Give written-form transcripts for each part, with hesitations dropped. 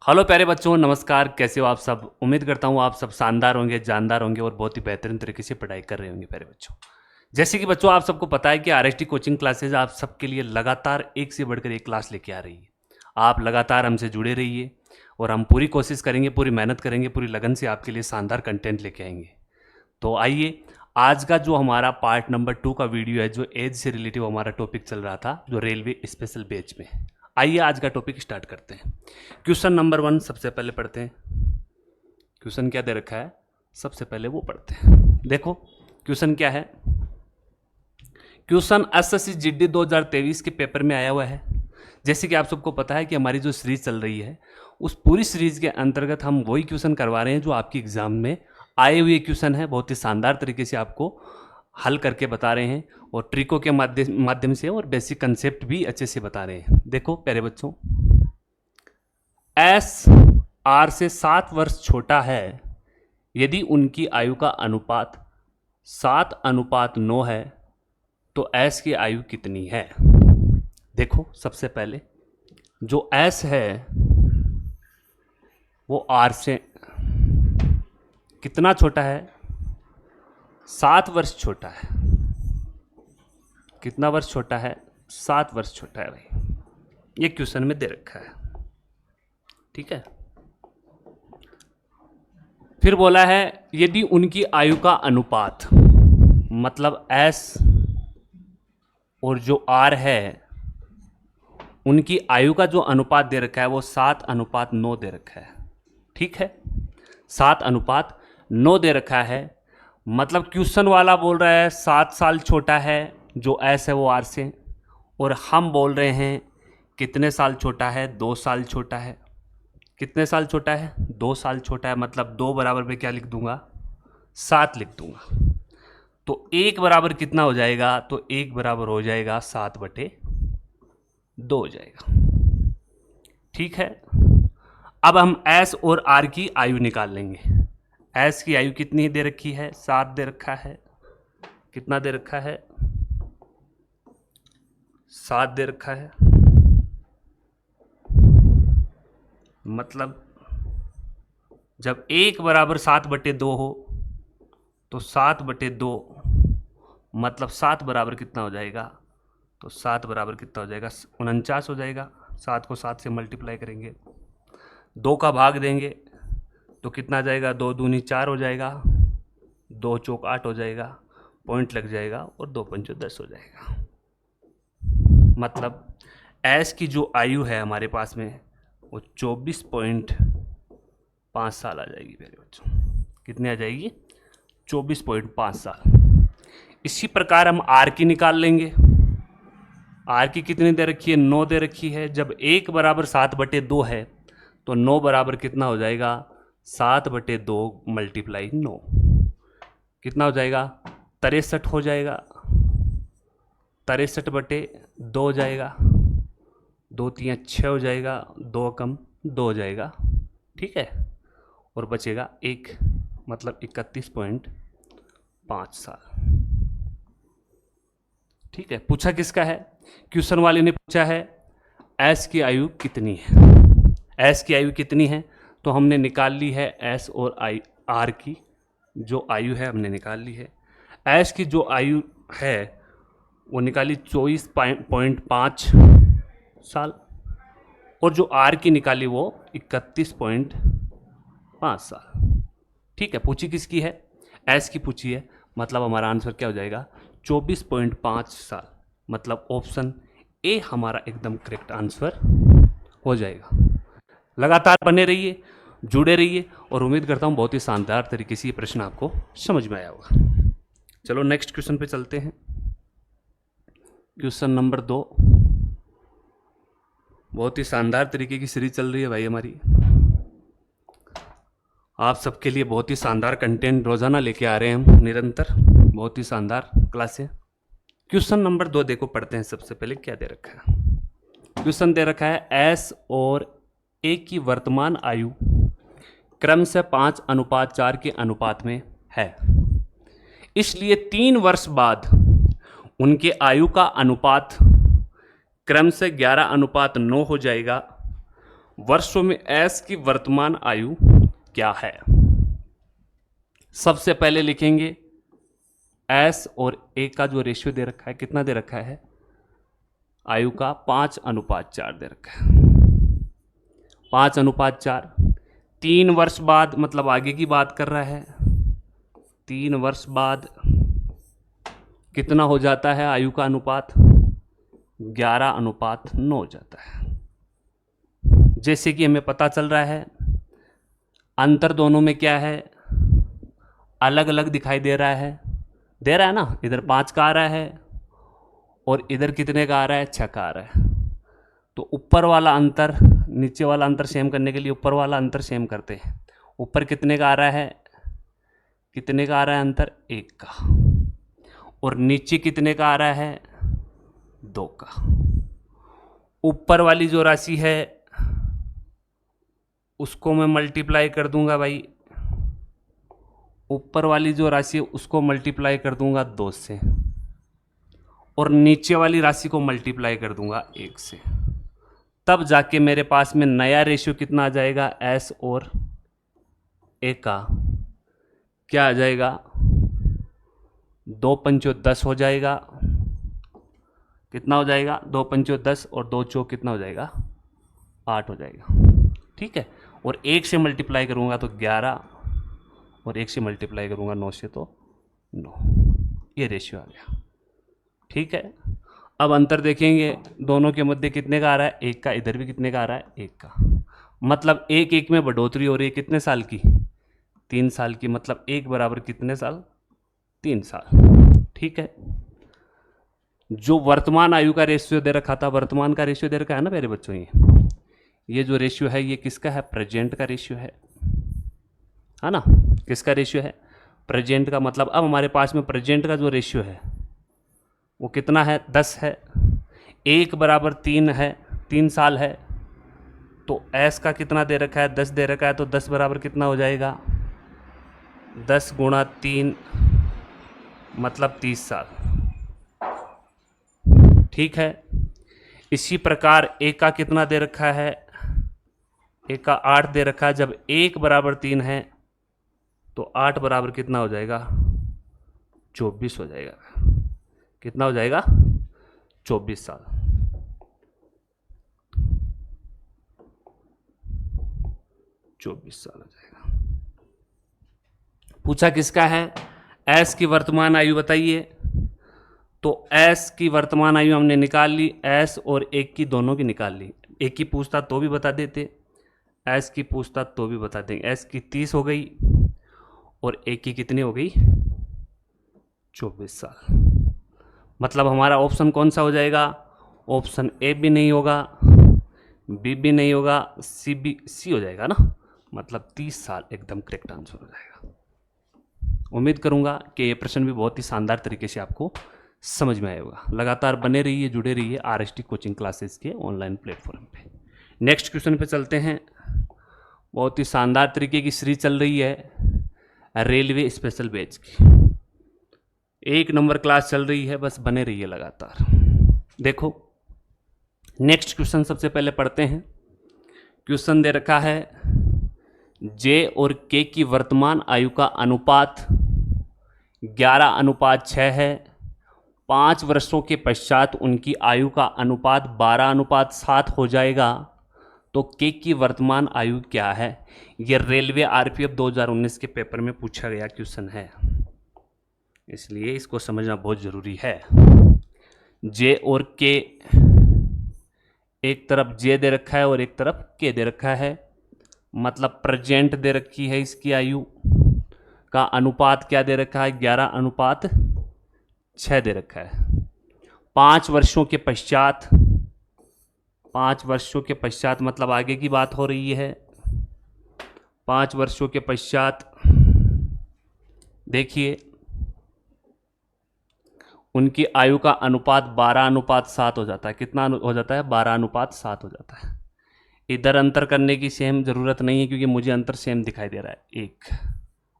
Hello प्यारे बच्चों, नमस्कार। कैसे हो आप सब? उम्मीद करता हूँ आप सब शानदार होंगे, जानदार होंगे और बहुत ही बेहतरीन तरीके से पढ़ाई कर रहे होंगे प्यारे बच्चों। जैसे कि बच्चों आप सबको पता है कि आरएसटी कोचिंग क्लासेज आप सबके लिए लगातार एक से बढ़कर एक क्लास लेके आ रही है। आप लगातार हमसे जुड़े रहिए और हम पूरी कोशिश करेंगे, पूरी मेहनत करेंगे, पूरी लगन से आपके लिए शानदार कंटेंट लेके आएंगे। तो आइए, आज का जो हमारा पार्ट नंबर 2 का वीडियो है, जो एज से रिलेटिव हमारा टॉपिक चल रहा था, जो रेलवे स्पेशल बैच में। आइए आज का टॉपिक स्टार्ट करते हैं। क्वेश्चन नंबर 1 सबसे पहले पढ़ते हैं। क्वेश्चन क्या दे रखा है, सबसे पहले वो पढ़ते हैं। देखो क्वेश्चन क्या है। क्वेश्चन एसएससी जीडी 2023 के पेपर में आया हुआ है। जैसे कि आप सबको पता है कि हमारी जो सीरीज चल रही है, उस पूरी सीरीज के अंतर्गत हम वही क्वेश्चन करवा रहे हैं जो आपकी एग्जाम में आए हुए क्वेश्चन है। बहुत ही शानदार तरीके से आपको हल करके बता रहे हैं और ट्रिकों के माध्यम से और बेसिक कंसेप्ट भी अच्छे से बता रहे हैं। देखो प्यारे बच्चों, एस आर से 7 वर्ष छोटा है यदि उनकी आयु का अनुपात 7:9 है तो एस की आयु कितनी है। देखो सबसे पहले जो एस है वो आर से कितना छोटा है, 7 वर्ष छोटा है। कितना वर्ष छोटा है? 7 वर्ष छोटा है भाई। ये क्वेश्चन में दे रखा है, ठीक है। फिर बोला है यदि उनकी आयु का अनुपात, मतलब एस और जो आर है, उनकी आयु का जो अनुपात दे रखा है वो 7:9 दे रखा है, ठीक है। 7:9 दे रखा है। मतलब क्वेश्चन वाला बोल रहा है 7 साल छोटा है जो एस है वो आर से, और हम बोल रहे हैं कितने साल छोटा है? 2 साल छोटा है। कितने साल छोटा है? 2 साल छोटा है। मतलब 2 बराबर में क्या लिख दूंगा? 7 लिख दूंगा। तो 1 बराबर कितना हो जाएगा? तो 1 बराबर हो जाएगा 7/2 हो जाएगा, ठीक है। अब हम एस और आर की आयु निकाल लेंगे। एस की आयु कितनी दे रखी है? 7 दे रखा है। कितना दे रखा है? 7 दे रखा है। मतलब जब 1 बराबर 7/2 हो तो 7/2 मतलब 7 बराबर कितना हो जाएगा? तो 7 बराबर कितना हो जाएगा? 49 हो जाएगा। 7 को 7 से मल्टीप्लाई करेंगे, 2 का भाग देंगे तो कितना आ जाएगा? 2 दूनी 4 हो जाएगा, 2 चौक 8 हो जाएगा, पॉइंट लग जाएगा और 2 पंचो 10 हो जाएगा। मतलब एस की जो आयु है हमारे पास में वो 24.5 साल आ जाएगी मेरे बच्चों। कितने आ जाएगी? 24.5 साल। इसी प्रकार हम आर की निकाल लेंगे। आर की कितनी दे रखी है? 9 दे रखी है। जब 1 बराबर 7/2 है तो 9 बराबर कितना हो जाएगा? 7/2 मल्टीप्लाई 9 कितना हो जाएगा? 63 हो जाएगा। 63/2 हो जाएगा। 2 3 6 हो जाएगा, 2 कम 2 हो जाएगा, ठीक है। और बचेगा 1, मतलब 31.5 साल, ठीक है। पूछा किसका है? क्वेश्चन वाले ने पूछा है एस की आयु कितनी है। एस की आयु कितनी है? तो हमने निकाल ली है एस और आर की जो आयु है हमने निकाल ली है। एस की जो आयु है वो निकाली 24.5 साल और जो आर की निकाली वो 31.5 साल, ठीक है। पूछी किसकी है? एस की पूछी है। मतलब हमारा आंसर क्या हो जाएगा? 24.5 साल। मतलब ऑप्शन ए हमारा एकदम करेक्ट आंसर हो जाएगा। लगातार बने रहिए, जुड़े रहिए और उम्मीद करता हूँ बहुत ही शानदार तरीके से ये प्रश्न आपको समझ में आया होगा। चलो नेक्स्ट क्वेश्चन पे चलते हैं। Question number 2। बहुत ही शानदार तरीके की सीरीज चल रही है भाई हमारी। आप सबके लिए बहुत ही शानदार कंटेंट रोजाना लेके आ रहे हैं हम निरंतर। बहुत ही शानदार क्लास है। क्वेश्चन नंबर 2 देखो, पढ़ते हैं। सबसे पहले क्या दे रखा है? क्वेश्चन दे रखा है एस और ए की वर्तमान आयु क्रम से 5:4 के अनुपात में है, इसलिए 3 वर्ष बाद उनके आयु का अनुपात क्रम से 11:9 हो जाएगा। वर्षों में एस की वर्तमान आयु क्या है? सबसे पहले लिखेंगे एस और ए का जो रेशियो दे रखा है, कितना दे रखा है आयु का? 5:4 दे रखा है। 5:4। 3 वर्ष बाद, मतलब आगे की बात कर रहा है, 3 वर्ष बाद कितना हो जाता है आयु का अनुपात? 11:9 हो जाता है। जैसे कि हमें पता चल रहा है अंतर दोनों में क्या है, अलग अलग दिखाई दे रहा है ना। इधर 5 का आ रहा है और इधर कितने का आ रहा है? 6 का आ रहा है। तो ऊपर वाला अंतर नीचे वाला अंतर सेम करने के लिए ऊपर वाला अंतर सेम करते हैं। ऊपर कितने का आ रहा है? कितने का आ रहा है अंतर? 1 का। और नीचे कितने का आ रहा है? 2 का। ऊपर वाली जो राशि है उसको मैं मल्टीप्लाई कर दूंगा भाई, ऊपर वाली जो राशि है उसको मल्टीप्लाई कर दूंगा 2 से, और नीचे वाली राशि को मल्टीप्लाई कर दूंगा 1 से। तब जाके मेरे पास में नया रेशियो कितना आ जाएगा? एस और ए का क्या आ जाएगा? 2 पंचो 10 हो जाएगा। कितना हो जाएगा? 2 पंचो 10 और 2 चौक कितना हो जाएगा? 8 हो जाएगा। ठीक है। और 1 से मल्टीप्लाई करूंगा तो 11, और 1 से मल्टीप्लाई करूंगा 9 से तो 9। ये रेशियो आ गया। ठीक है। अब अंतर देखेंगे दोनों के मध्य कितने का आ रहा है? 1 का। इधर भी कितने का आ रहा है? 1 का। मतलब 1 में बढ़ोतरी हो रही है कितने साल की? 3 साल की। मतलब 1 बराबर कितने साल? 3 साल। ठीक है। जो वर्तमान आयु का रेशियो दे रखा था, वर्तमान का रेशियो दे रखा है ना मेरे बच्चों, ये जो रेशियो है ये किसका है? प्रेजेंट का रेशियो है ना। किसका रेशियो है? प्रेजेंट का। मतलब अब हमारे पास में प्रेजेंट का जो रेशियो है वो कितना है? 10 है। 1 बराबर 3 है, 3 साल है। तो एस का कितना दे रखा है? 10 दे रखा है। तो 10 बराबर कितना हो जाएगा? 10 गुणा 3 मतलब 30 साल। ठीक है। इसी प्रकार ए का कितना दे रखा है? ए का 8 दे रखा है। जब 1 बराबर 3 है तो 8 बराबर कितना हो जाएगा? 24 हो जाएगा। कितना हो जाएगा? 24 साल। 24 साल हो जाएगा। पूछा किसका है? एस की वर्तमान आयु बताइए। तो एस की वर्तमान आयु हमने निकाल ली, एस और एक की दोनों की निकाल ली। एक की पूछता तो भी बता देते, एस की पूछता तो भी बता देंगे। एस की 30 हो गई और एक की कितनी हो गई? 24 साल। मतलब हमारा ऑप्शन कौन सा हो जाएगा? ऑप्शन ए भी नहीं होगा, बी भी नहीं होगा, सी हो जाएगा ना। मतलब 30 साल एकदम करेक्ट आंसर हो जाएगा। उम्मीद करूंगा कि ये प्रश्न भी बहुत ही शानदार तरीके से आपको समझ में आया होगा। लगातार बने रहिए, जुड़े रहिए आरएसटी कोचिंग क्लासेस के ऑनलाइन प्लेटफॉर्म पे। नेक्स्ट क्वेश्चन पे चलते हैं। बहुत ही शानदार तरीके की सीरीज चल रही है रेलवे स्पेशल बैच की। 1 नंबर क्लास चल रही है, बस बने रहिए लगातार। देखो नेक्स्ट क्वेश्चन सबसे पहले पढ़ते हैं। क्वेश्चन दे रखा है जे और के की वर्तमान आयु का अनुपात 11:6 है। 5 वर्षों के पश्चात उनकी आयु का अनुपात 12:7 हो जाएगा। तो के की वर्तमान आयु क्या है? यह रेलवे आरपीएफ 2019 के पेपर में पूछा गया क्वेश्चन है, इसलिए इसको समझना बहुत जरूरी है। जे और के, एक तरफ जे दे रखा है और एक तरफ के दे रखा है। मतलब प्रेजेंट दे रखी है, इसकी आयु का अनुपात क्या दे रखा है? 11:6 दे रखा है। 5 वर्षों के पश्चात, 5 वर्षों के पश्चात मतलब आगे की बात हो रही है। 5 वर्षों के पश्चात देखिए उनकी आयु का अनुपात 12:7 हो जाता है। कितना हो जाता है? 12:7 हो जाता है। इधर अंतर करने की सेम ज़रूरत नहीं है क्योंकि मुझे अंतर सेम दिखाई दे रहा है, 1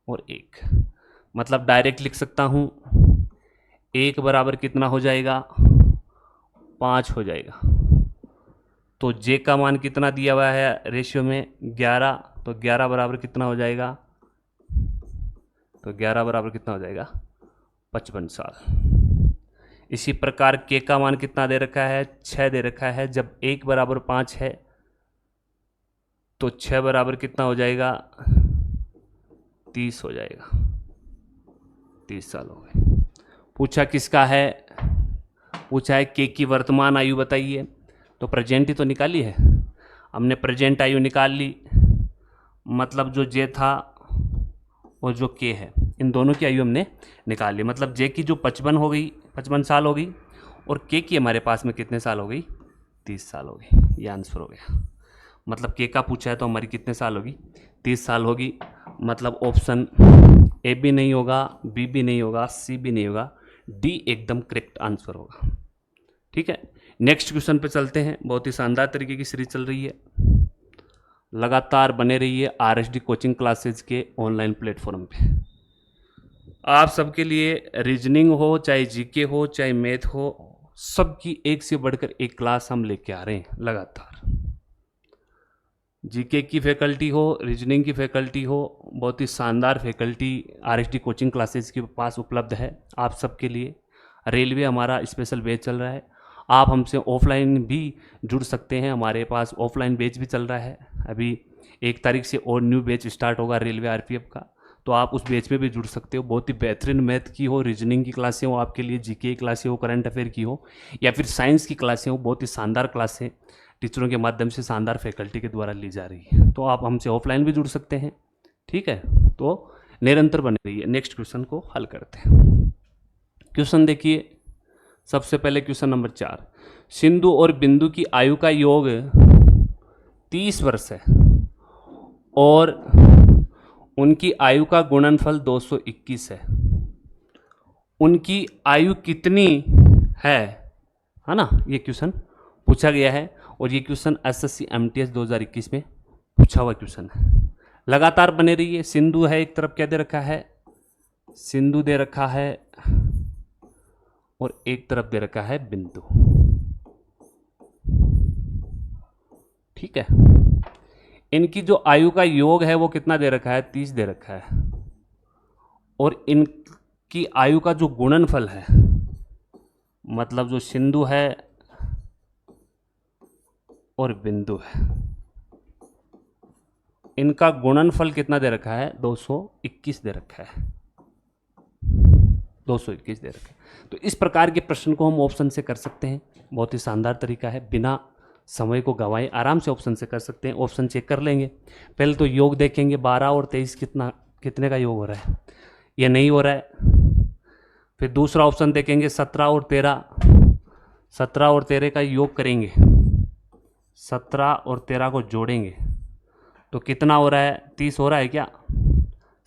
और 1। मतलब डायरेक्ट लिख सकता हूँ 1 बराबर कितना हो जाएगा? 5 हो जाएगा। तो जे का मान कितना दिया हुआ है रेशियो में 11, तो 11 बराबर कितना हो जाएगा, तो 11 बराबर कितना हो जाएगा 55 साल। इसी प्रकार के का मान कितना दे रखा है 6 दे रखा है। जब 1 बराबर 5 है तो 6 बराबर कितना हो जाएगा 30 हो जाएगा, 30 साल हो गए। पूछा किसका है, पूछा है के की वर्तमान आयु बताइए, तो प्रेजेंट ही तो निकाली है हमने, प्रेजेंट आयु निकाल ली, मतलब जो जे था और जो के है इन दोनों की आयु हमने निकाल ली। मतलब जे की जो 55 हो गई, 55 साल हो गई, और के की हमारे पास में कितने साल हो गई 30 साल हो गई। ये आंसर हो गया। मतलब के का पूछा है तो हमारी कितने साल होगी 30 साल होगी। मतलब ऑप्शन ए भी नहीं होगा, बी भी नहीं होगा, सी भी नहीं होगा, डी एकदम करेक्ट आंसर होगा। ठीक है, नेक्स्ट क्वेश्चन पे चलते हैं। बहुत ही शानदार तरीके की सीरीज चल रही है, लगातार बने रहिए आरएसडी कोचिंग क्लासेज के ऑनलाइन प्लेटफॉर्म पे। आप सबके लिए रीजनिंग हो, चाहे जीके हो, चाहे मैथ हो, सबकी एक से बढ़कर एक क्लास हम लेके आ रहे हैं लगातार। जीके की फैकल्टी हो, रीजनिंग की फैकल्टी हो, बहुत ही शानदार फैकल्टी आरएसडी कोचिंग क्लासेज के पास उपलब्ध है आप सबके लिए। रेलवे हमारा स्पेशल बैच चल रहा है, आप हमसे ऑफलाइन भी जुड़ सकते हैं, हमारे पास ऑफलाइन बैच भी चल रहा है। अभी 1 तारीख से और न्यू बैच स्टार्ट होगा रेलवे आरपीएफ का, तो आप उस बैच में भी जुड़ सकते हो। बहुत ही बेहतरीन मैथ की हो, रीजनिंग की क्लासें हो आपके लिए, जीके की क्लासें हो, करंट अफेयर की हो, या फिर साइंस की क्लासें हो, बहुत ही शानदार क्लासें टीचरों के माध्यम से शानदार फैकल्टी के द्वारा ली जा रही है। तो आप हमसे ऑफलाइन भी जुड़ सकते हैं। ठीक है, तो निरंतर बने रहिए। नेक्स्ट क्वेश्चन को हल करते हैं। क्वेश्चन देखिए, सबसे पहले क्वेश्चन नंबर 4, सिंधु और बिंदु की आयु का योग 30 वर्ष है और उनकी आयु का गुणनफल 221 है। उनकी आयु कितनी है ना, ये क्वेश्चन पूछा गया है और ये क्वेश्चन एसएससी एमटीएस 2021 में पूछा हुआ क्वेश्चन है। लगातार बने रहिए। सिंधु है एक तरफ, क्या दे रखा है, सिंधु दे रखा है, और एक तरफ दे रखा है बिंदु। ठीक है, इनकी जो आयु का योग है वो कितना दे रखा है 30 दे रखा है, और इनकी आयु का जो गुणनफल है, मतलब जो सिंधु है और बिंदु है, इनका गुणनफल कितना दे रखा है 221 दे रखा है, 221 दे रखा है। तो इस प्रकार के प्रश्न को हम ऑप्शन से कर सकते हैं। बहुत ही शानदार तरीका है, बिना समय को गंवाए आराम से ऑप्शन से कर सकते हैं। ऑप्शन चेक कर लेंगे, पहले तो योग देखेंगे 12 और 23 कितने का योग हो रहा है, ये नहीं हो रहा है। फिर दूसरा ऑप्शन देखेंगे 17 और 13, 17 और 13 का योग करेंगे, 17 और 13 को जोड़ेंगे तो कितना हो रहा है 30 हो रहा है क्या,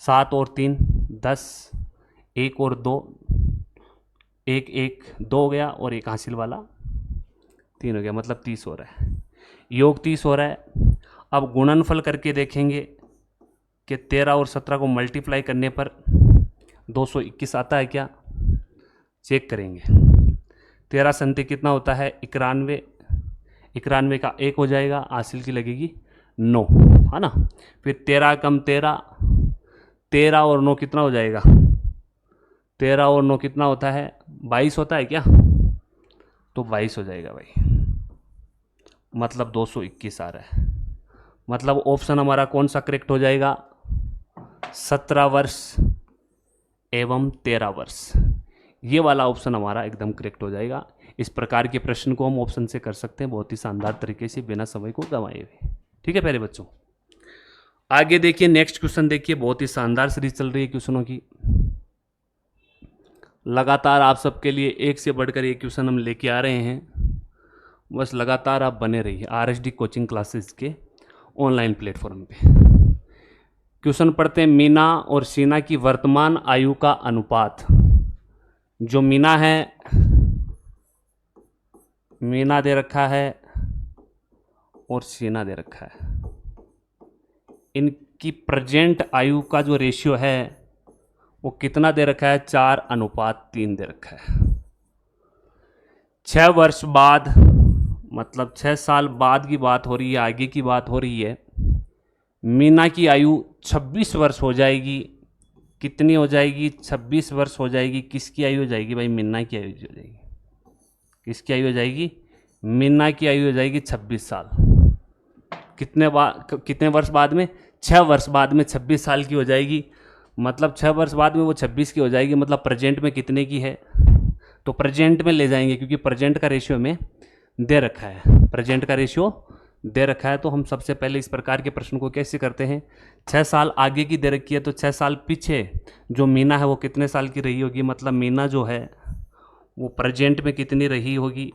7 और 3 10, 1 और 2 1 1 2 हो गया, और एक हासिल वाला 3 हो गया, मतलब 30 हो रहा है, योग 30 हो रहा है। अब गुणनफल करके देखेंगे कि 13 और 17 को मल्टीप्लाई करने पर 221 आता है क्या, चेक करेंगे। 13 संते कितना होता है 91, 91 का 1 हो जाएगा, हासिल की लगेगी 9, है ना। फिर 13 कम 13, 13 और 9 कितना हो जाएगा, 13 और 9 कितना होता है 22 होता है क्या, तो 22 हो जाएगा भाई, मतलब 221 आ रहा है। मतलब ऑप्शन हमारा कौन सा करेक्ट हो जाएगा, 17 वर्ष एवं 13 वर्ष, ये वाला ऑप्शन हमारा एकदम करेक्ट हो जाएगा। इस प्रकार के प्रश्न को हम ऑप्शन से कर सकते हैं बहुत ही शानदार तरीके से, बिना समय को गंवाए हुए। ठीक है प्यारे बच्चों, आगे देखिए नेक्स्ट क्वेश्चन देखिए। बहुत ही शानदार सीरीज चल रही है क्वेश्चनों की, लगातार आप सबके लिए एक से बढ़कर एक क्वेश्चन हम लेके आ रहे हैं। बस लगातार आप बने रहिए आरएसडी कोचिंग क्लासेस के ऑनलाइन प्लेटफॉर्म पे। क्वेश्चन पढ़ते हैं, मीना और शीना की वर्तमान आयु का अनुपात। जो मीना है, मीना दे रखा है और शीना दे रखा है, इनकी प्रेजेंट आयु का जो रेशियो है वो कितना दे रखा है 4:3 दे रखा है। 6 वर्ष बाद मतलब 6 साल बाद की बात हो रही है, आगे की बात हो रही है। मीना की आयु 26 वर्ष हो जाएगी। कितनी हो जाएगी? 26 वर्ष हो जाएगी। किसकी आयु हो जाएगी भाई? मीना की आयु हो जाएगी। किसकी आयु हो जाएगी? मीना की आयु हो जाएगी 26 साल। कितने वर्ष बाद में? 6 वर्ष बाद में 26 साल की हो जाएगी। मतलब 6 वर्ष बाद में वो 26 की हो जाएगी। मतलब प्रेजेंट में कितने की है? तो प्रेजेंट में ले जाएंगे, क्योंकि प्रेजेंट का रेशियो में दे रखा है। प्रेजेंट का रेशियो दे रखा है। तो हम सबसे पहले इस प्रकार के प्रश्न को कैसे करते हैं? 6 साल आगे की दे रखी है, तो 6 साल पीछे जो मीना है वो कितने साल की रही होगी? मतलब मीना जो है वो प्रेजेंट में कितनी रही होगी?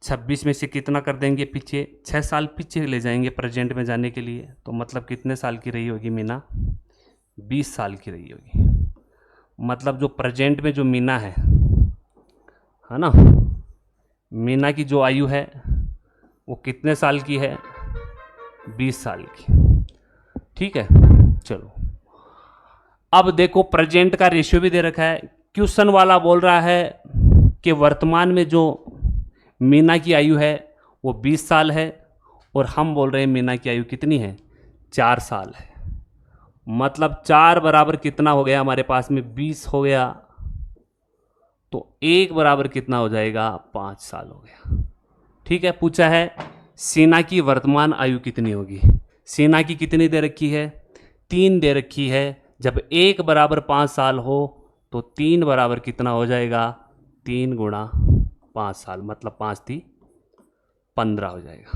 26 में से कितना कर देंगे पीछे? 6 साल पीछे ले जाएंगे प्रेजेंट में जाने के लिए। तो मतलब कितने साल की रही होगी मीना? 20 साल की रही होगी। मतलब जो प्रेजेंट में जो मीना है ना, मीना की जो आयु है वो कितने साल की है? 20 साल की। ठीक है, चलो अब देखो प्रेजेंट का रेशियो भी दे रखा है। क्वेश्चन वाला बोल रहा है कि वर्तमान में जो मीना की आयु है वो 20 साल है, और हम बोल रहे हैं मीना की आयु कितनी है? 4 साल है। मतलब 4 बराबर कितना हो गया हमारे पास में? 20 हो गया। तो 1 बराबर कितना हो जाएगा? 5 साल हो गया। ठीक है, पूछा है सेना की वर्तमान आयु कितनी होगी। सेना की कितनी दे रखी है? 3 दे रखी है। जब 1 बराबर 5 साल हो तो 3 बराबर कितना हो जाएगा? 3 गुणा 5 साल, मतलब 5 × 3 = 15 हो जाएगा।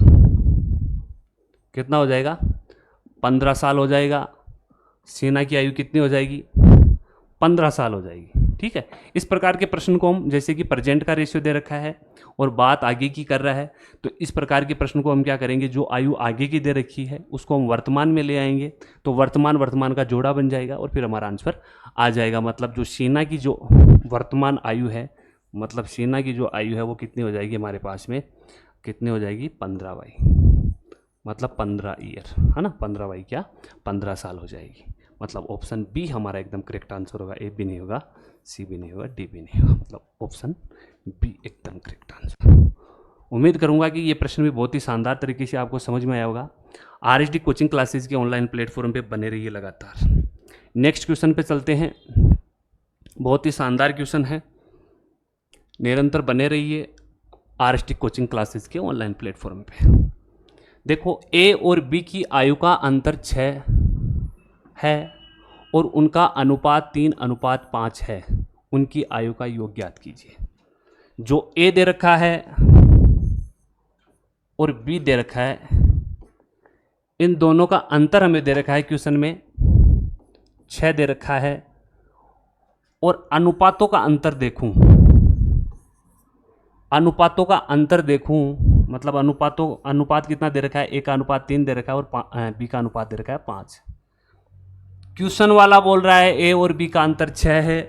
कितना हो जाएगा? 15 साल हो जाएगा। सेना की आयु कितनी हो जाएगी? 15 साल हो जाएगी। ठीक है, इस प्रकार के प्रश्न को हम, जैसे कि प्रेजेंट का रेशियो दे रखा है और बात आगे की कर रहा है, तो इस प्रकार के प्रश्न को हम क्या करेंगे? जो आयु आगे की दे रखी है उसको हम वर्तमान में ले आएंगे, तो वर्तमान का जोड़ा बन जाएगा और फिर हमारा आंसर आ जाएगा। मतलब जो सेना की जो वर्तमान आयु है, मतलब सेना की जो आयु है वो कितनी हो जाएगी हमारे पास में? कितनी हो जाएगी? 15 वाई, मतलब 15 ईयर, है ना। 15 वाई क्या? 15 साल हो जाएगी। मतलब ऑप्शन बी हमारा एकदम करेक्ट आंसर होगा। ए भी नहीं होगा, सी भी नहीं होगा, डी भी नहीं होगा, मतलब ऑप्शन बी एकदम करेक्ट आंसर। उम्मीद करूंगा कि ये प्रश्न भी बहुत ही शानदार तरीके से आपको समझ में आया होगा। आरएसडी कोचिंग क्लासेस के ऑनलाइन प्लेटफॉर्म पे बने रहिए लगातार। नेक्स्ट क्वेश्चन पे चलते हैं। बहुत ही शानदार क्वेश्चन है, निरंतर बने रहिए आरएसडी कोचिंग क्लासेस के ऑनलाइन प्लेटफॉर्म पे। देखो, ए और बी की आयु का अंतर 6 है और उनका अनुपात 3:5 है। उनकी आयु का योग ज्ञात कीजिए। जो ए दे रखा है और बी दे रखा है, इन दोनों का अंतर हमें दे रखा है क्वेश्चन में, 6 दे रखा है। और अनुपातों का अंतर देखूं, अनुपातों का अंतर देखूं, मतलब अनुपात कितना दे रखा है? ए का अनुपात 3 दे रखा है और बी का अनुपात दे रखा है 5। क्वेश्चन वाला बोल रहा है ए और बी का अंतर 6 है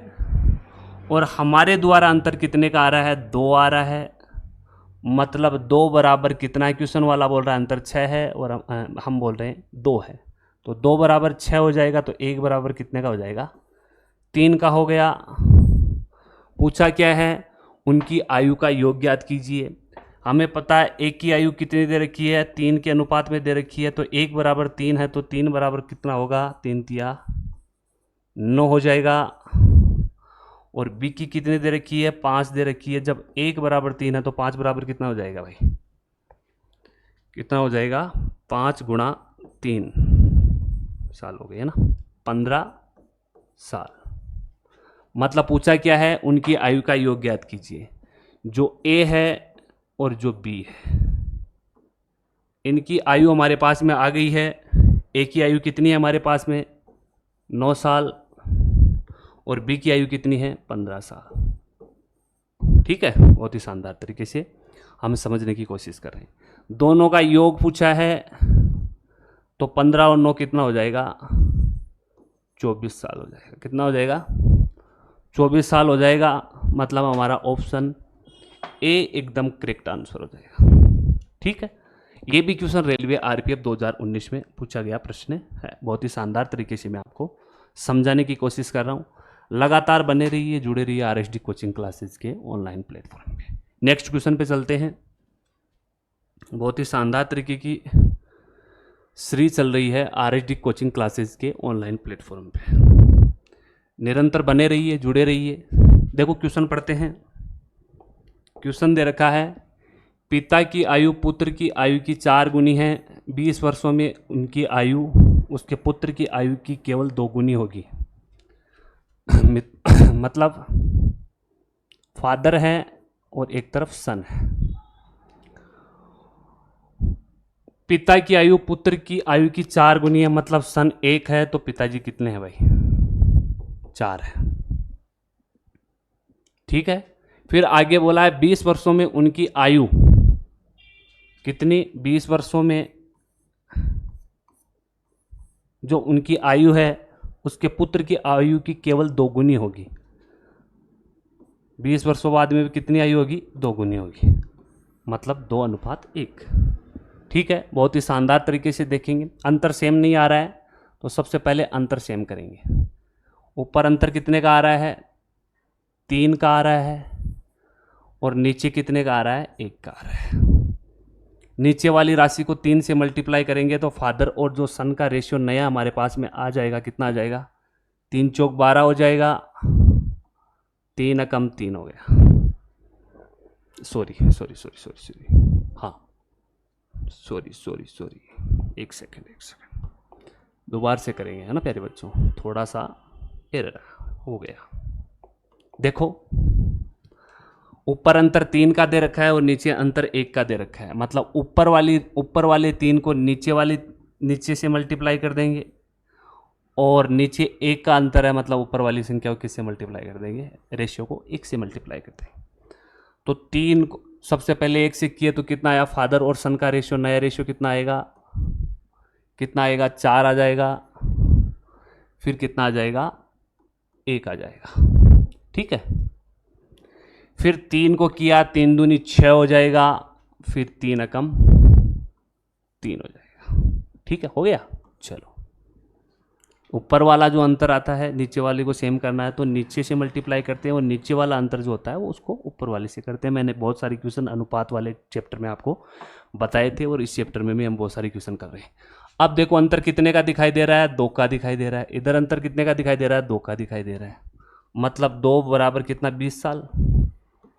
और हमारे द्वारा अंतर कितने का आ रहा है? 2 आ रहा है। मतलब 2 बराबर कितना है? क्वेश्चन वाला बोल रहा है अंतर 6 है और हम बोल रहे हैं 2 है। तो 2 बराबर 6 हो जाएगा, तो 1 बराबर कितने का हो जाएगा? 3 का हो गया। पूछा क्या है? उनकी आयु का योग ज्ञात कीजिए। हमें पता है एक की आयु कितनी दे रखी है? 3 के अनुपात में दे रखी है। तो 1 बराबर 3 है, तो 3 बराबर कितना होगा? 3 × 9 हो जाएगा। और बी की कितनी दे रखी है? 5 दे रखी है। जब 1 बराबर 3 है तो 5 बराबर कितना हो जाएगा भाई? कितना हो जाएगा? 5 × 3 साल हो गए, है ना, 15 साल। मतलब पूछा क्या है? उनकी आयु का योग ज्ञात कीजिए। जो ए है और जो बी है, इनकी आयु हमारे पास में आ गई है। ए की आयु कितनी है हमारे पास में? 9 साल। और बी की आयु कितनी है? 15 साल। ठीक है, बहुत ही शानदार तरीके से हम समझने की कोशिश कर रहे हैं। दोनों का योग पूछा है, तो 15 और 9 कितना हो जाएगा? 24 साल हो जाएगा। कितना हो जाएगा? 24 साल हो जाएगा। मतलब हमारा ऑप्शन ए एकदम करेक्ट आंसर हो जाएगा। ठीक है, ये भी क्वेश्चन रेलवे आरपीएफ 2019 में पूछा गया प्रश्न है। बहुत ही शानदार तरीके से मैं आपको समझाने की कोशिश कर रहा हूँ। लगातार बने रहिए, जुड़े रहिए आरएसडी कोचिंग क्लासेस के ऑनलाइन प्लेटफॉर्म पे। नेक्स्ट क्वेश्चन पे चलते हैं। बहुत ही शानदार तरीके की श्री चल रही है RHD कोचिंग क्लासेस के ऑनलाइन प्लेटफॉर्म पे। निरंतर बने रहिए, जुड़े रहिए। देखो क्वेश्चन पढ़ते हैं। क्वेश्चन दे रखा है, पिता की आयु पुत्र की आयु की 4 गुनी है। 20 वर्षों में उनकी आयु उसके पुत्र की आयु की केवल 2 गुनी होगी। मतलब फादर है और एक तरफ सन है। पिता की आयु पुत्र की आयु की 4 गुनी है, मतलब सन 1 है तो पिताजी कितने हैं भाई? 4 है। ठीक है। फिर आगे बोला है 20 वर्षों में उनकी आयु कितनी? 20 वर्षों में जो उनकी आयु है उसके पुत्र की आयु की केवल 2 गुनी होगी। 20 वर्षों बाद में भी कितनी आयु होगी? 2 गुनी होगी, मतलब 2:1। ठीक है, बहुत ही शानदार तरीके से देखेंगे। अंतर सेम नहीं आ रहा है तो सबसे पहले अंतर सेम करेंगे। ऊपर अंतर कितने का आ रहा है? 3 का आ रहा है, और नीचे कितने का आ रहा है? 1 का आ रहा है। नीचे वाली राशि को 3 से मल्टीप्लाई करेंगे तो फादर और जो सन का रेशियो नया हमारे पास में आ जाएगा। कितना आ जाएगा? 3 चौक 12 हो जाएगा, 3 एकम 3 हो गया। सॉरी, हाँ सॉरी, एक सेकंड दोबारा से करेंगे, है ना प्यारे बच्चों, थोड़ा सा एरर हो गया। देखो ऊपर अंतर 3 का दे रखा है और नीचे अंतर 1 का दे रखा है, मतलब ऊपर वाले 3 को नीचे से मल्टीप्लाई कर देंगे, और नीचे 1 का अंतर है, मतलब ऊपर वाली संख्या को किससे मल्टीप्लाई कर देंगे? रेशियो को 1 से मल्टीप्लाई कर देंगे। तो 3 को सबसे पहले 1 से किए तो कितना आया? फादर और सन का रेशियो, नया रेशियो कितना आएगा? 4 आ जाएगा। फिर कितना आ जाएगा? 1 आ जाएगा। ठीक है। फिर 3 को किया, 3 दूनी 6 हो जाएगा, फिर 3 एकम 3 हो जाएगा। ठीक है, हो गया। चलो, ऊपर वाला जो अंतर आता है नीचे वाले को सेम करना है तो नीचे से मल्टीप्लाई करते हैं, और नीचे वाला अंतर जो होता है वो उसको ऊपर वाले से करते हैं। मैंने बहुत सारे क्वेश्चन अनुपात वाले चैप्टर में आपको बताए थे, और इस चैप्टर में भी हम बहुत सारे क्वेश्चन कर रहे हैं। अब देखो अंतर कितने का दिखाई दे रहा है? 2 का दिखाई दे रहा है। इधर अंतर कितने का दिखाई दे रहा है? 2 का दिखाई दे रहा है। मतलब 2 बराबर कितना? 20 साल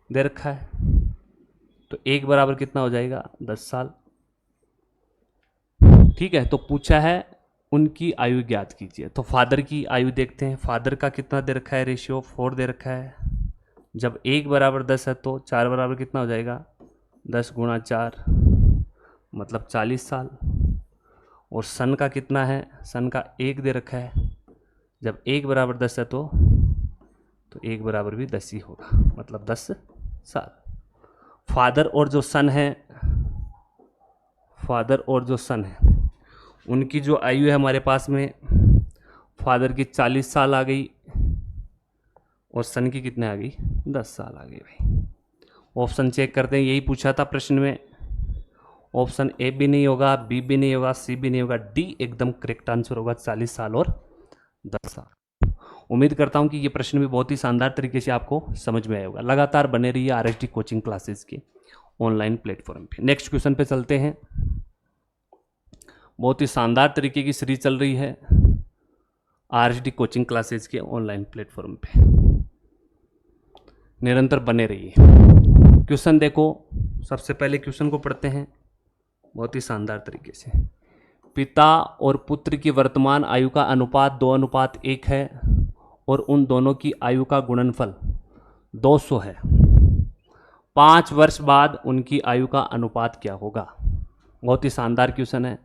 दे रखा है, तो 1 बराबर कितना हो जाएगा? 10 साल। ठीक है, तो पूछा है उनकी आयु ज्ञात कीजिए। तो फादर की आयु देखते हैं। फादर का कितना दे रखा है? रेशियो 4 दे रखा है। जब 1 बराबर 10 है तो 4 बराबर कितना हो जाएगा? 10 गुणा 4, मतलब 40 साल। और सन का कितना है? सन का 1 दे रखा है। जब 1 बराबर 10 है तो 1 बराबर भी 10 ही होगा, मतलब 10 साल। फादर और जो सन है उनकी जो आयु है हमारे पास में, फादर की 40 साल आ गई और सन की कितने आ गई? 10 साल आ गई भाई। ऑप्शन चेक करते हैं, यही पूछा था प्रश्न में। ऑप्शन ए भी नहीं होगा, बी भी नहीं होगा, सी भी नहीं होगा, डी एकदम करेक्ट आंसर होगा, 40 साल और 10 साल। उम्मीद करता हूं कि ये प्रश्न भी बहुत ही शानदार तरीके से आपको समझ में आया होगा। लगातार बने रहिए RHD कोचिंग क्लासेस के ऑनलाइन प्लेटफॉर्म पे। नेक्स्ट क्वेश्चन पे चलते हैं। बहुत ही शानदार तरीके की सीरीज चल रही है RHD कोचिंग क्लासेस के ऑनलाइन प्लेटफॉर्म पे। निरंतर बने रहिए। क्वेश्चन देखो, सबसे पहले क्वेश्चन को पढ़ते हैं बहुत ही शानदार तरीके से। पिता और पुत्र की वर्तमान आयु का अनुपात 2:1 है और उन दोनों की आयु का गुणनफल 200 है। 5 वर्ष बाद उनकी आयु का अनुपात क्या होगा? बहुत ही शानदार क्वेश्चन है।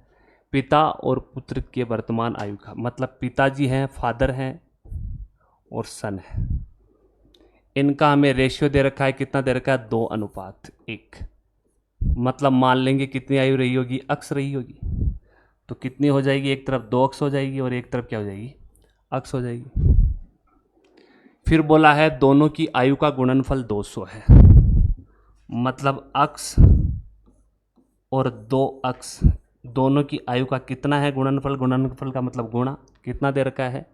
पिता और पुत्र के वर्तमान आयु का मतलब पिताजी हैं, फादर हैं और सन है। इनका हमें रेशियो दे रखा है, कितना दे रखा है? 2:1। मतलब मान लेंगे कितनी आयु रही होगी? अक्स रही होगी। तो कितनी हो जाएगी? एक तरफ 2 अक्स हो जाएगी और एक तरफ क्या हो जाएगी? अक्स हो जाएगी। फिर बोला है दोनों की आयु का गुणनफल 200 है, मतलब अक्स और 2 अक्स दोनों की आयु का कितना है गुणनफल? गुणनफल का मतलब गुणा। कितना दे रखा है?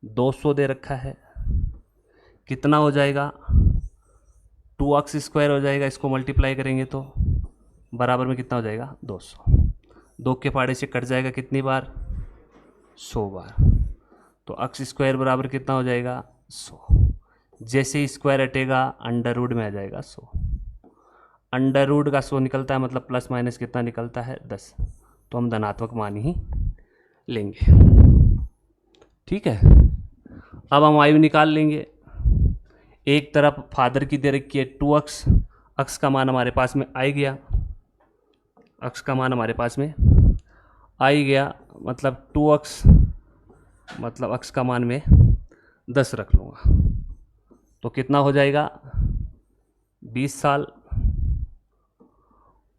200 दे रखा है। कितना हो जाएगा? 2x² हो जाएगा। इसको मल्टीप्लाई करेंगे तो बराबर में कितना हो जाएगा 200। 2 के पहाड़े से कट जाएगा कितनी बार 100 बार। तो अक्स स्क्वायर बराबर कितना हो जाएगा 100। जैसे ही स्क्वायर हटेगा अंडर रूट में आ जाएगा 100। अंडर रूट का 100 निकलता है मतलब प्लस माइनस कितना निकलता है 10। तो हम धनात्मक मान ही लेंगे। ठीक है, अब हम आयु निकाल लेंगे। एक तरफ फादर की दे रखी है 2x, अक्स का मान हमारे पास में आ गया, अक्स का मान हमारे पास में आ ही गया, मतलब 2x मतलब अक्स का मान में 10 रख लूँगा तो कितना हो जाएगा 20 साल।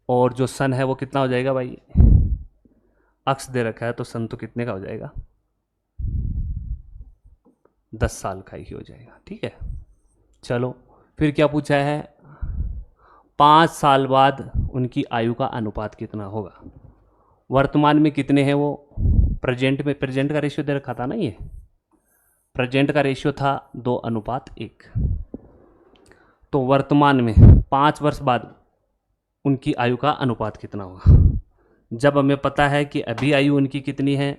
और जो सन है वो कितना हो जाएगा भाई, अक्स दे रखा है तो सन तो कितने का हो जाएगा 10 साल का ही हो जाएगा। ठीक है, चलो फिर क्या पूछा है, 5 साल बाद उनकी आयु का अनुपात कितना होगा। वर्तमान में कितने हैं वो, प्रेजेंट में, प्रेजेंट का रेशियो दे रखा था ना, ये प्रेजेंट का रेशियो था 2:1। तो वर्तमान में 5 वर्ष बाद उनकी आयु का अनुपात कितना होगा। जब हमें पता है कि अभी आयु उनकी कितनी है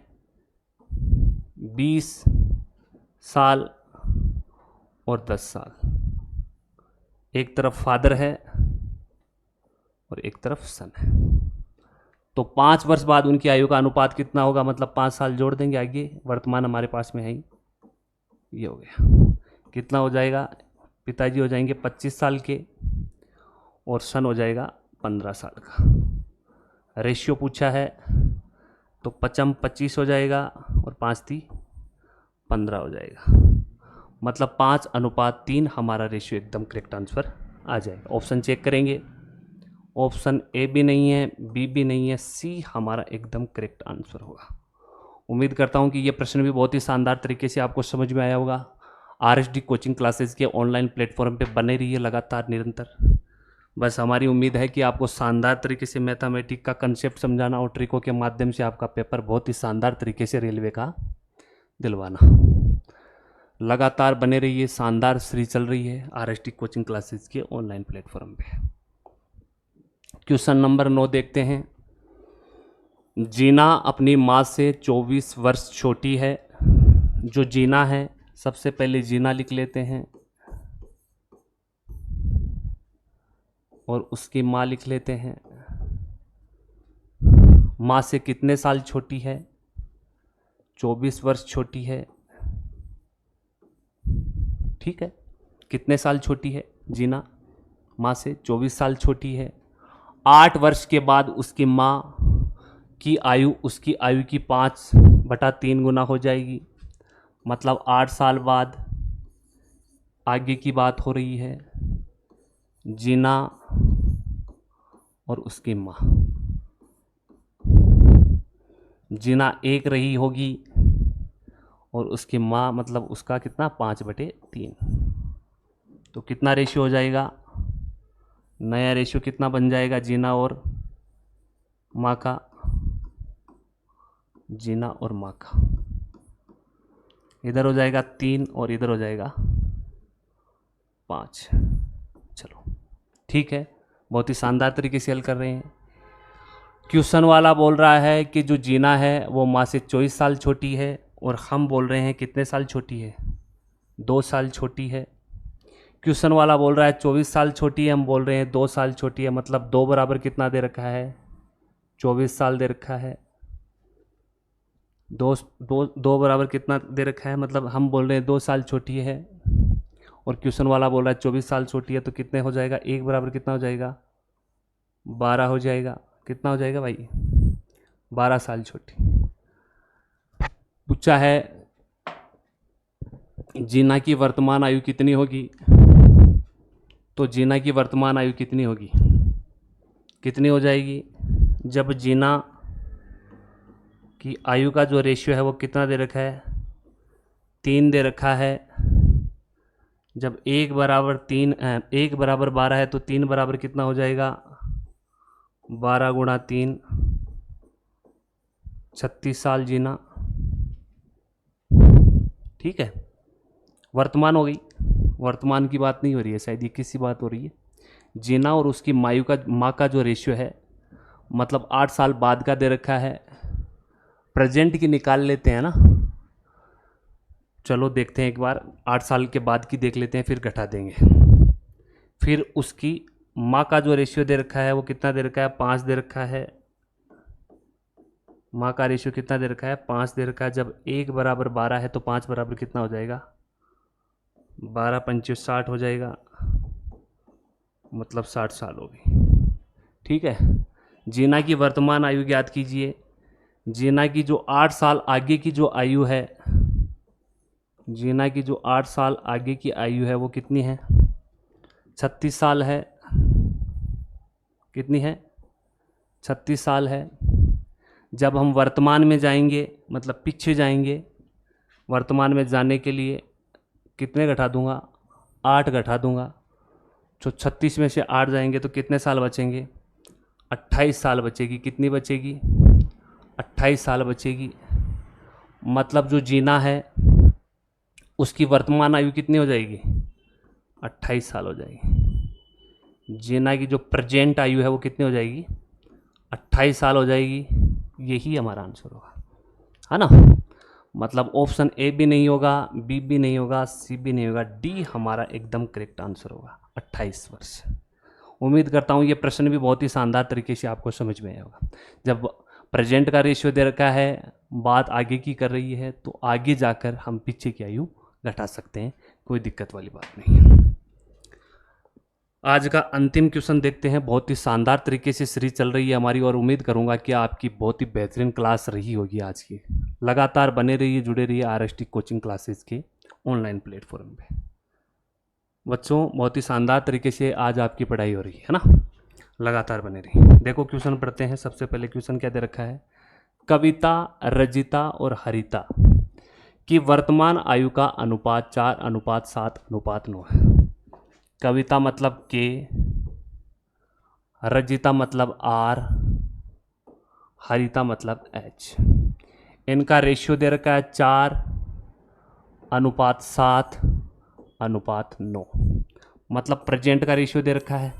20 साल और 10 साल, एक तरफ फादर है और एक तरफ सन है, तो 5 वर्ष बाद उनकी आयु का अनुपात कितना होगा, मतलब 5 साल जोड़ देंगे आगे, वर्तमान हमारे पास में है ही, ये हो गया। कितना हो जाएगा, पिताजी हो जाएंगे 25 साल के और सन हो जाएगा 15 साल का। रेशियो पूछा है तो 5 25 हो जाएगा और 5 3 15 हो जाएगा, मतलब 5:3 हमारा रेशियो एकदम करेक्ट आंसर आ जाएगा। ऑप्शन चेक करेंगे, ऑप्शन ए भी नहीं है, बी भी नहीं है, सी हमारा एकदम करेक्ट आंसर होगा। उम्मीद करता हूँ कि ये प्रश्न भी बहुत ही शानदार तरीके से आपको समझ में आया होगा। आरएसडी कोचिंग क्लासेस के ऑनलाइन प्लेटफॉर्म पे बने रहिए लगातार निरंतर। बस हमारी उम्मीद है कि आपको शानदार तरीके से मैथमेटिक का कंसेप्ट समझाना और ट्रिकों के माध्यम से आपका पेपर बहुत ही शानदार तरीके से रेलवे का दिलवाना। लगातार बने रहिए, शानदार सीरीज चल रही है आरएसडी कोचिंग क्लासेस के ऑनलाइन प्लेटफॉर्म पे। क्वेश्चन नंबर 9 देखते हैं। जीना अपनी माँ से 24 वर्ष छोटी है। जो जीना है, सबसे पहले जीना लिख लेते हैं और उसकी माँ लिख लेते हैं। माँ से कितने साल छोटी है, 24 वर्ष छोटी है। ठीक है, कितने साल छोटी है जीना, माँ से 24 साल छोटी है। 8 वर्ष के बाद उसकी माँ की आयु उसकी आयु की 5/3 गुना हो जाएगी, मतलब 8 साल बाद आगे की बात हो रही है। जीना और उसकी माँ, जीना 1 रही होगी और उसकी माँ मतलब उसका कितना 5/3, तो कितना रेशियो हो जाएगा, नया रेशियो कितना बन जाएगा जीना और माँ का, जीना और माँ का इधर हो जाएगा 3 और इधर हो जाएगा 5। चलो ठीक है, बहुत ही शानदार तरीके से हल कर रहे हैं। क्वेश्चन वाला बोल रहा है कि जो जीना है वो माँ से 24 साल छोटी है और हम बोल रहे हैं कितने साल छोटी है, 2 साल छोटी है। क्वेश्चन वाला बोल रहा है 24 साल छोटी है, हम बोल रहे हैं 2 साल छोटी है, मतलब 2 बराबर कितना दे रखा है 24 साल दे रखा है। 2 बराबर कितना दे रखा है, मतलब हम बोल रहे हैं 2 साल छोटी है और क्वेश्चन वाला बोल रहा है 24 साल छोटी है, तो कितने हो जाएगा, 1 बराबर कितना हो जाएगा 12 हो जाएगा। कितना हो जाएगा भाई 12 साल छोटी। पूछा है जीना की वर्तमान आयु कितनी होगी, तो जीना की वर्तमान आयु कितनी होगी, कितनी हो जाएगी, जब जीना की आयु का जो रेशियो है वो कितना दे रखा है 3 दे रखा है। जब 1 बराबर 12 है तो 3 बराबर कितना हो जाएगा 12 गुणा 3 36 साल जीना। ठीक है, वर्तमान हो गई, वर्तमान की बात नहीं हो रही है शायद, ये किसी बात हो रही है। जीना और उसकी माँ का जो रेशियो है मतलब 8 साल बाद का दे रखा है। प्रेजेंट की निकाल लेते हैं ना, चलो देखते हैं एक बार, 8 साल के बाद की देख लेते हैं, फिर घटा देंगे। फिर उसकी माँ का जो रेशियो दे रखा है वो कितना दे रखा है, 5 दे रखा है। माँ का रेशियो कितना दे रखा है, 5 दे रखा है। जब 1 बराबर 12 है तो 5 बराबर कितना हो जाएगा, 12 पंचे 60 हो जाएगा, मतलब 60 साल होगी। ठीक है। जीना की वर्तमान आयु ज्ञात कीजिए। जीना की जो 8 साल आगे की जो आयु है, जीना की जो 8 साल आगे की आयु है वो कितनी है, 36 साल है। कितनी है, 36 साल है। जब हम वर्तमान में जाएंगे, मतलब पीछे जाएंगे, वर्तमान में जाने के लिए कितने घटा दूंगा, 8 घटा दूंगा। तो 36 में से 8 जाएंगे तो कितने साल बचेंगे, 28 साल बचेगी। कितनी बचेगी, 28 साल बचेगी। मतलब जो जीना है उसकी वर्तमान आयु कितनी हो जाएगी, 28 साल हो जाएगी। जीना की जो प्रेजेंट आयु है वो कितनी हो जाएगी, 28 साल हो जाएगी। यही हमारा आंसर होगा, है ना। मतलब ऑप्शन ए भी नहीं होगा, बी भी नहीं होगा, सी भी नहीं होगा, डी हमारा एकदम करेक्ट आंसर होगा, 28 वर्ष। उम्मीद करता हूँ ये प्रश्न भी बहुत ही शानदार तरीके से आपको समझ में आया होगा। जब प्रेजेंट का रेशियो दे रखा है, बात आगे की कर रही है, तो आगे जाकर हम पीछे की आयु घटा सकते हैं, कोई दिक्कत वाली बात नहीं है। आज का अंतिम क्वेश्चन देखते हैं। बहुत ही शानदार तरीके से सीरीज चल रही है हमारी, और उम्मीद करूंगा कि आपकी बहुत ही बेहतरीन क्लास रही होगी आज की। लगातार बने रहिए, जुड़े रहिए RST कोचिंग क्लासेस के ऑनलाइन प्लेटफॉर्म पे। बच्चों बहुत ही शानदार तरीके से आज आपकी पढ़ाई हो रही है ना, लगातार बने रहिए। देखो क्वेश्चन पढ़ते हैं। सबसे पहले क्वेश्चन क्या दे रखा है, कविता, रजिता और हरिता की वर्तमान आयु का अनुपात 4:7:9 है। कविता मतलब के, रजिता मतलब R, हरिता मतलब H। इनका रेशियो दे रखा है 4:7:9, मतलब प्रेजेंट का रेशियो दे रखा है।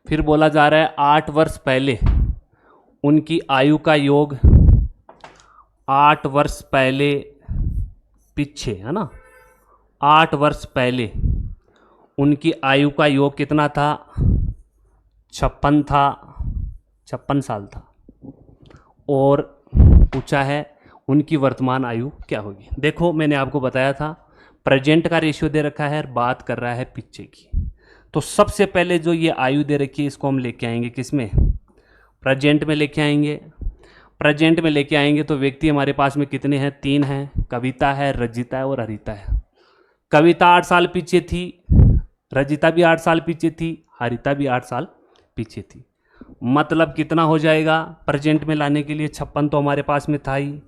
फिर बोला जा रहा है 8 वर्ष पहले उनकी आयु का योग, 8 वर्ष पहले पीछे, है ना, 8 वर्ष पहले उनकी आयु का योग कितना था, 56 था, 56 साल था। और पूछा है उनकी वर्तमान आयु क्या होगी। देखो मैंने आपको बताया था प्रेजेंट का रेशियो दे रखा है, बात कर रहा है पीछे की। तो सबसे पहले जो ये आयु दे रखी है इसको हम लेके आएंगे किसमें, प्रेजेंट में लेके आएंगे। प्रेजेंट में लेके आएंगे तो व्यक्ति हमारे पास में कितने हैं, 3 हैं, कविता है, रजिता है और हरिता है। कविता 8 साल पीछे थी, रजिता भी 8 साल पीछे थी, हरिता भी 8 साल पीछे थी। मतलब कितना हो जाएगा प्रेजेंट में लाने के लिए, 56 तो हमारे पास में था ही,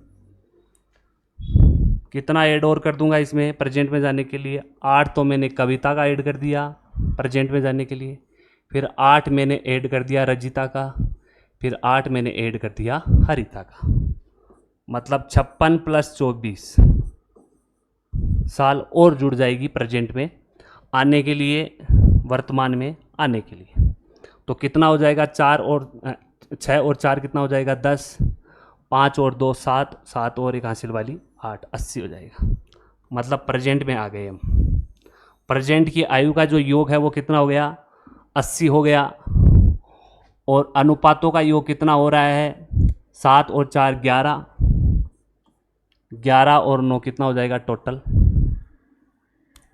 कितना ऐड और कर दूंगा इसमें प्रेजेंट में जाने के लिए, 8 तो मैंने कविता का ऐड कर दिया प्रेजेंट में जाने के लिए, फिर 8 मैंने ऐड कर दिया रजिता का, फिर 8 मैंने ऐड कर दिया हरिता का। मतलब 56 + 24 साल और जुड़ जाएगी प्रेजेंट में आने के लिए, वर्तमान में आने के लिए। तो कितना हो जाएगा, 6 और 4 कितना हो जाएगा, 10, 5 और 2 7, 7 और एक हासिल वाली 8, 80 हो जाएगा। मतलब प्रेजेंट में आ गए हम। प्रेजेंट की आयु का जो योग है वो कितना हो गया, 80 हो गया। और अनुपातों का योग कितना हो रहा है, 7 और 4 11, 11 और 9 कितना हो जाएगा टोटल,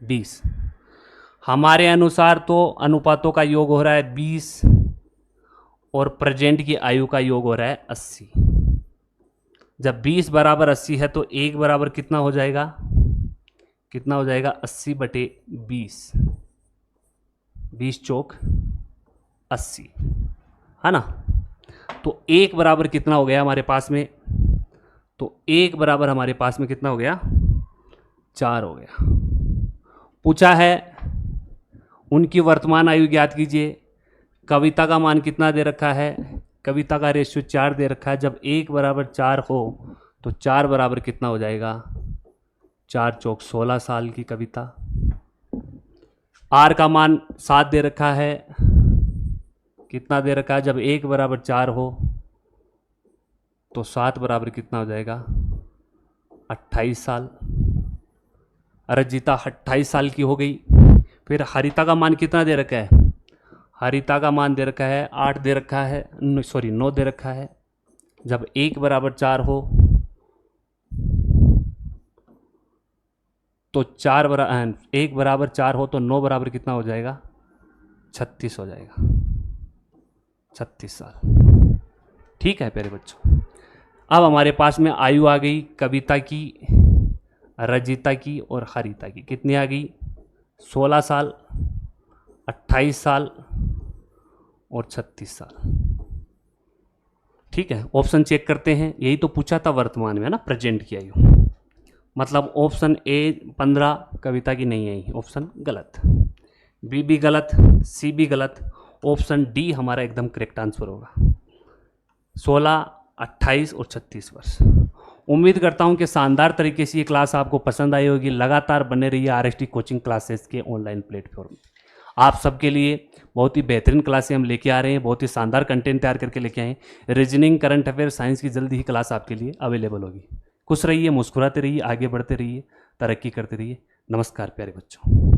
20। हमारे अनुसार तो अनुपातों का योग हो रहा है 20 और प्रेजेंट की आयु का योग हो रहा है 80। जब 20 बराबर 80 है तो 1 बराबर कितना हो जाएगा, कितना हो जाएगा, 80/20, 20 चौक 80, है ना। तो 1 बराबर कितना हो गया हमारे पास में, तो 1 बराबर हमारे पास में कितना हो गया, 4 हो गया। पूछा है उनकी वर्तमान आयु ज्ञात कीजिए। कविता का मान कितना दे रखा है, कविता का रेशियो 4 दे रखा है। जब 1 बराबर 4 हो तो 4 बराबर कितना हो जाएगा, 4 चौक 16 साल की कविता। R का मान 7 दे रखा है, कितना दे रखा है, जब 1 बराबर 4 हो तो 7 बराबर कितना हो जाएगा, 28 साल। रजिता 28 साल की हो गई। फिर हरिता का मान कितना दे रखा है, हरिता का मान दे रखा है 8 दे रखा है, सॉरी 9 दे रखा है। जब 1 बराबर 4 हो तो 1 बराबर 4 हो तो 9 बराबर कितना हो जाएगा, 36 हो जाएगा, 36 साल। ठीक है प्यारे बच्चों, अब हमारे पास में आयु आ गई कविता की, रजिता की और हरिता की। कितनी आ गई, 16 साल, 28 साल और 36 साल। ठीक है, ऑप्शन चेक करते हैं। यही तो पूछा था वर्तमान में ना, प्रेजेंट की आयु। मतलब ऑप्शन ए 15 कविता की नहीं आई, ऑप्शन गलत, बी भी गलत, सी भी गलत, ऑप्शन डी हमारा एकदम करेक्ट आंसर होगा, 16, 28 और 36 वर्ष। उम्मीद करता हूं कि शानदार तरीके से ये क्लास आपको पसंद आई होगी। लगातार बने रहिए आरएसटी कोचिंग क्लासेस के ऑनलाइन प्लेटफॉर्म। आप सबके लिए बहुत ही बेहतरीन क्लासें हम लेके आ रहे हैं, बहुत ही शानदार कंटेंट तैयार करके लेके आए हैं। रीजनिंग, करंट अफेयर, साइंस की जल्दी ही क्लास आपके लिए अवेलेबल होगी। खुश रहिए, मुस्कुराते रहिए, आगे बढ़ते रहिए, तरक्की करते रहिए। नमस्कार प्यारे बच्चों।